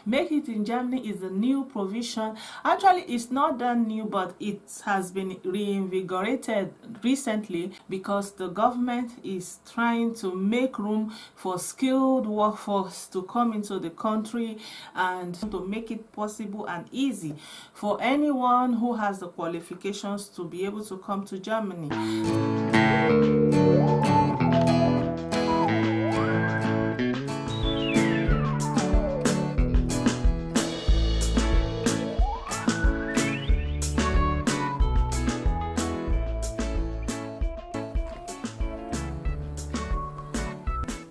Make It in Germany is a new provision. Actually, it's not that new, but it has been reinvigorated recently because the government is trying to make room for skilled workforce to come into the country and to make it possible and easy for anyone who has the qualifications to be able to come to Germany.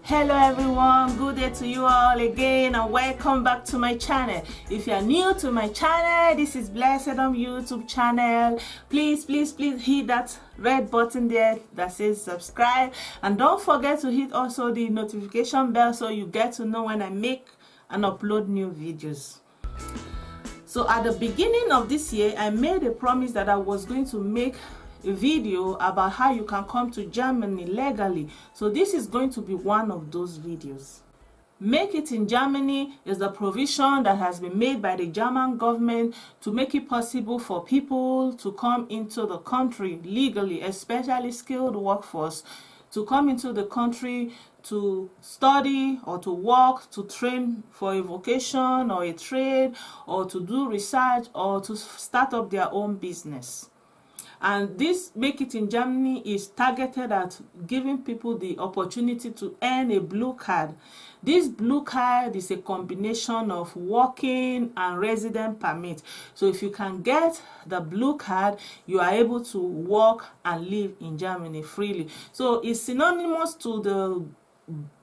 Hello everyone, good day to you all again and welcome back to my channel. If you are new to my channel, this is Blessed on YouTube channel. Please hit that red button there that says subscribe, and don't forget to hit also the notification bell so you get to know when I make and upload new videos. So at the beginning of this year, I made a promise that I was going to make a video about how you can come to Germany legally. So this is going to be one of those videos. Make It in Germany is the provision that has been made by the German government to make it possible for people to come into the country legally, especially skilled workforce, to come into the country to study or to work, to train for a vocation or a trade, or to do research, or to start up their own business. And this Make It in Germany is targeted at giving people the opportunity to earn a blue card. This blue card is a combination of working and resident permit. So if you can get the blue card, you are able to work and live in Germany freely. So it's synonymous to the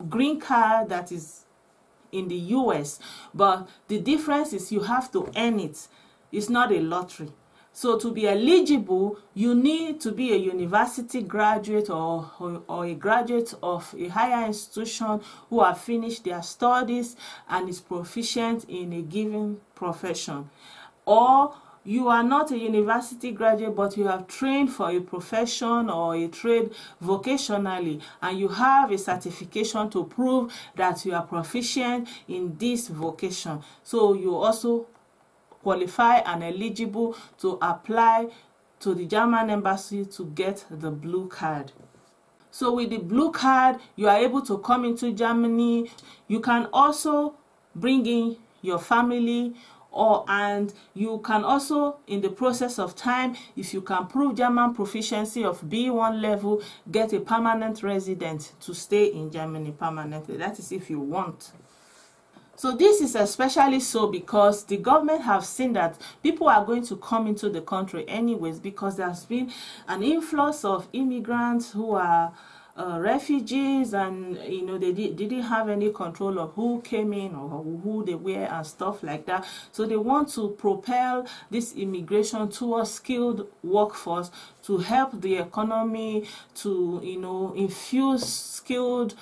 green card that is in the US, but the difference is you have to earn it. It's not a lottery. So to be eligible, you need to be a university graduate or a graduate of a higher institution who have finished their studies and is proficient in a given profession. Or you are not a university graduate, but you have trained for a profession or a trade vocationally, and you have a certification to prove that you are proficient in this vocation. So you also qualify and eligible to apply to the German embassy to get the blue card. So with the blue card, you are able to come into Germany. You can also bring in your family, and you can also, in the process of time, if you can prove German proficiency of B1 level, get a permanent resident to stay in Germany permanently. That is if you want. So this is especially so because the government have seen that people are going to come into the country anyways, because there's been an influx of immigrants who are refugees, and they didn't have any control of who came in or who they were and stuff like that. So they want to propel this immigration towards skilled workforce to help the economy, to infuse skilled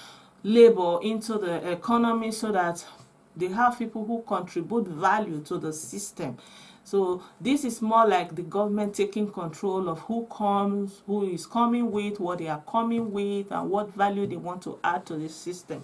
labor into the economy so that they have people who contribute value to the system. So this is more like the government taking control of who comes, who is coming with, what they are coming with, and what value they want to add to the system.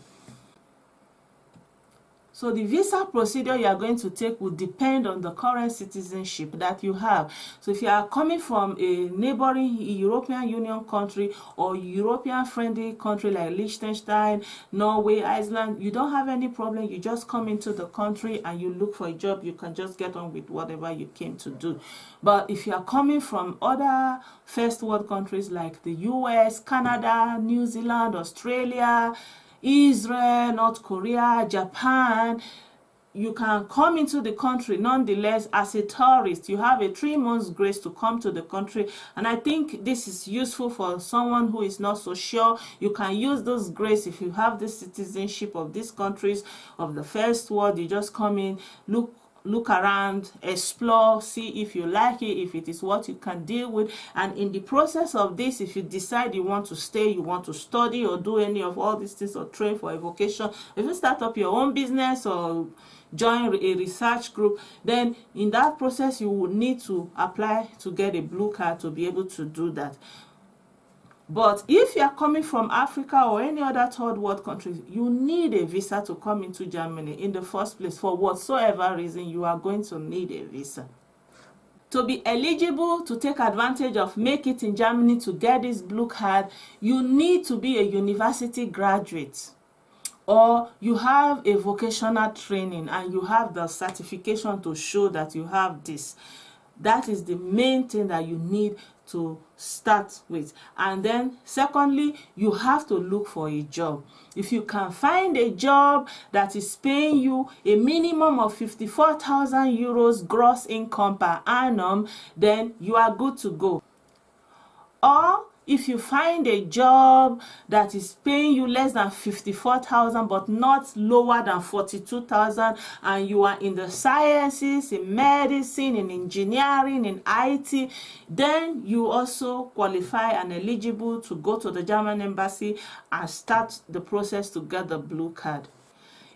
So the visa procedure you are going to take will depend on the current citizenship that you have. So if you are coming from a neighboring European Union country or European friendly country like Liechtenstein, Norway, Iceland, you don't have any problem. You just come into the country and you look for a job. You can just get on with whatever you came to do. But if you are coming from other first world countries like the US, Canada, New Zealand, Australia, Israel, North Korea, Japan, you can come into the country nonetheless as a tourist. You have a 3 months grace to come to the country, and I think this is useful for someone who is not so sure. You can use those grace if you have the citizenship of these countries of the first world. You just come in, look around, explore, see if you like it, if it is what you can deal with. And in the process of this, if you decide you want to stay, you want to study or do any of all these things or train for a vocation, if you start up your own business or join a research group, then in that process you will need to apply to get a blue card to be able to do that. But if you are coming from Africa or any other third world country, you need a visa to come into Germany in the first place. For whatsoever reason, you are going to need a visa. To be eligible to take advantage of Make It in Germany, to get this blue card, you need to be a university graduate, or you have a vocational training and you have the certification to show that you have this. That is the main thing that you need to start with. And then secondly, you have to look for a job. If you can find a job that is paying you a minimum of 54,000 euros gross income per annum, then you are good to go. Or if you find a job that is paying you less than 54,000 but not lower than 42,000, and you are in the sciences, in medicine, in engineering, in IT, then you also qualify and eligible to go to the German embassy and start the process to get the blue card.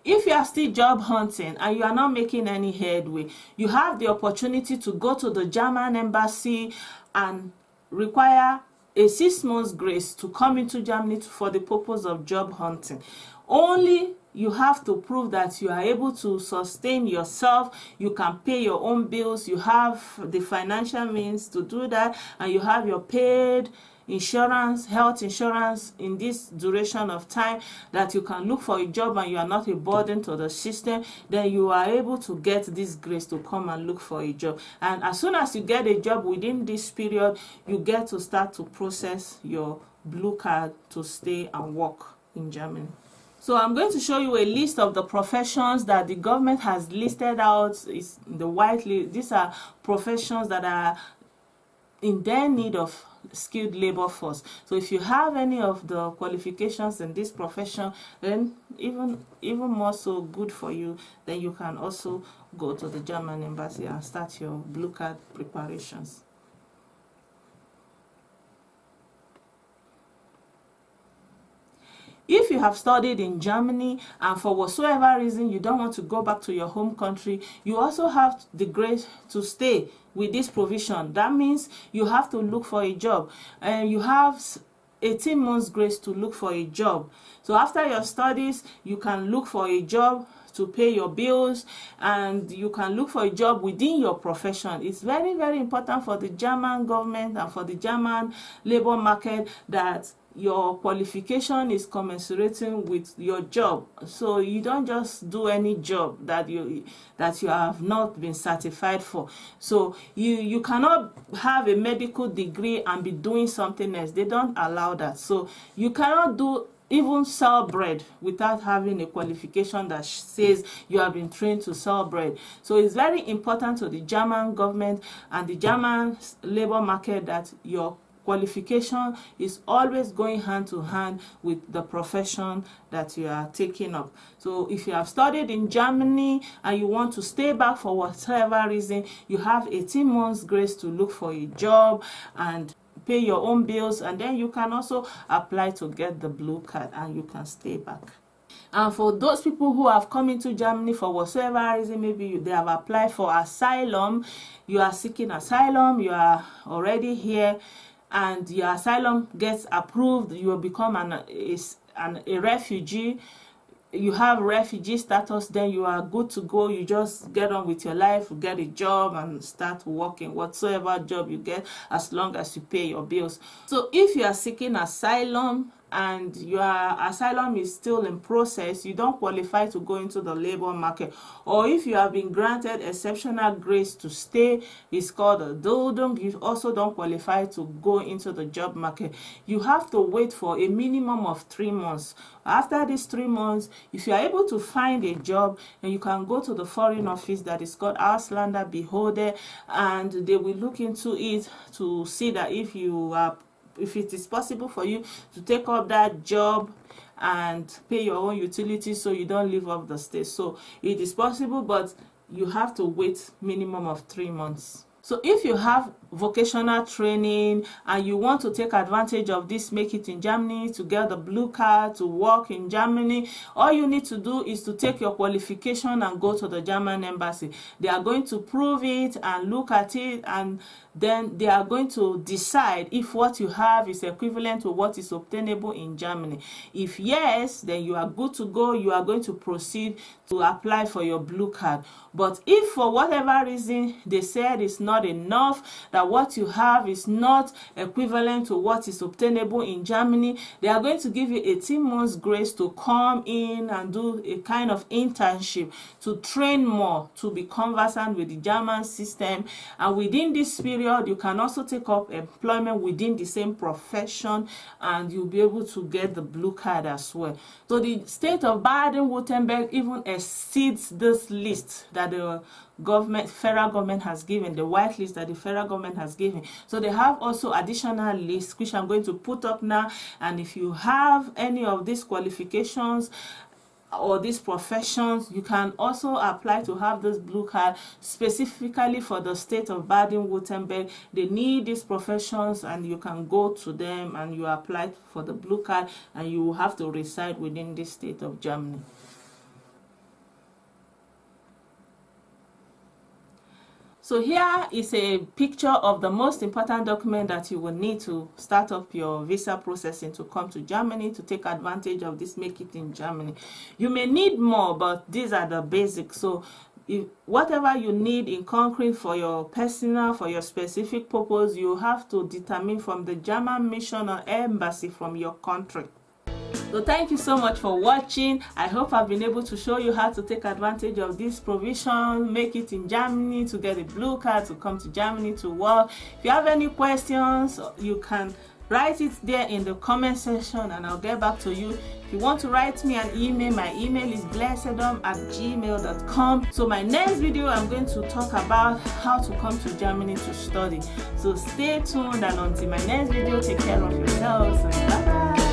If you are still job hunting and you are not making any headway, you have the opportunity to go to the German embassy and require a 6 months grace to come into Germany for the purpose of job hunting. Only you have to prove that you are able to sustain yourself, you can pay your own bills, you have the financial means to do that, and you have your paid insurance, health insurance in this duration of time, that you can look for a job and you are not a burden to the system, then you are able to get this grace to come and look for a job. And as soon as you get a job within this period, you get to start to process your blue card to stay and work in Germany. So I'm going to show you a list of the professions that the government has listed out. It's the white list. These are professions that are in their need of skilled labor force. So if you have any of the qualifications in this profession, then even more so good for you, then you can also go to the German embassy and start your blue card preparations. If you have studied in Germany and for whatsoever reason you don't want to go back to your home country, you also have the grace to stay with this provision. That means you have to look for a job, and you have 18 months grace to look for a job. So after your studies, you can look for a job to pay your bills, and you can look for a job within your profession. It's very, very important for the German government and for the German labor market that your qualification is commensurating with your job. So you don't just do any job that you have not been certified for. So you cannot have a medical degree and be doing something else. They don't allow that. So you cannot do even sell bread without having a qualification that says you have been trained to sell bread. So it's very important to the German government and the German labor market that your qualification is always going hand to hand with the profession that you are taking up. So if you have studied in Germany and you want to stay back for whatever reason, you have 18 months grace to look for a job and pay your own bills, and then you can also apply to get the blue card and you can stay back. And for those people who have come into Germany for whatsoever reason, maybe they have applied for asylum, you are seeking asylum, you are already here, and your asylum gets approved, you will become a refugee. You have refugee status, then you are good to go. You just get on with your life, get a job and start working, whatsoever job you get, as long as you pay your bills. So if you are seeking asylum and your asylum is still in process, you don't qualify to go into the labor market. Or if you have been granted exceptional grace to stay, it's called a Duldung, you also don't qualify to go into the job market. You have to wait for a minimum of 3 months. After these 3 months, if you are able to find a job, and you can go to the foreign office that is called Ausländer Behörde, and they will look into it to see that if it is possible for you to take up that job and pay your own utilities so you don't live off the state. So it is possible, but you have to wait minimum of 3 months. So if you have vocational training and you want to take advantage of this Make It in Germany to get the blue card to work in Germany, all you need to do is to take your qualification and go to the German embassy. They are going to prove it and look at it, and then they are going to decide if what you have is equivalent to what is obtainable in Germany. If yes, then you are good to go. You are going to proceed to apply for your blue card. But if for whatever reason they said it's not enough, that what you have is not equivalent to what is obtainable in Germany, they are going to give you 18 months grace to come in and do a kind of internship to train more, to be conversant with the German system. And within this period, you can also take up employment within the same profession, and you'll be able to get the blue card as well. So the state of Baden-Württemberg even exceeds this list that the federal government has given, the white list that the federal government has given. So they have also additional lists, which I'm going to put up now. And if you have any of these qualifications or these professions, you can also apply to have this blue card specifically for the state of Baden-Württemberg. They need these professions, and you can go to them and you apply for the blue card, and you will have to reside within the state of Germany. So here is a picture of the most important document that you will need to start up your visa processing to come to Germany to take advantage of this Make It in Germany. You may need more, but these are the basics. So whatever you need in concrete for your personal, for your specific purpose, you have to determine from the German mission or embassy from your country. So thank you so much for watching. I hope I've been able to show you how to take advantage of this provision, Make It in Germany, to get a blue card to come to Germany to work. If you have any questions, you can write it there in the comment section and I'll get back to you. If you want to write me an email, my email is blessedom@gmail.com. So my next video, I'm going to talk about how to come to Germany to study. So stay tuned, and until my next video, take care of yourselves and bye.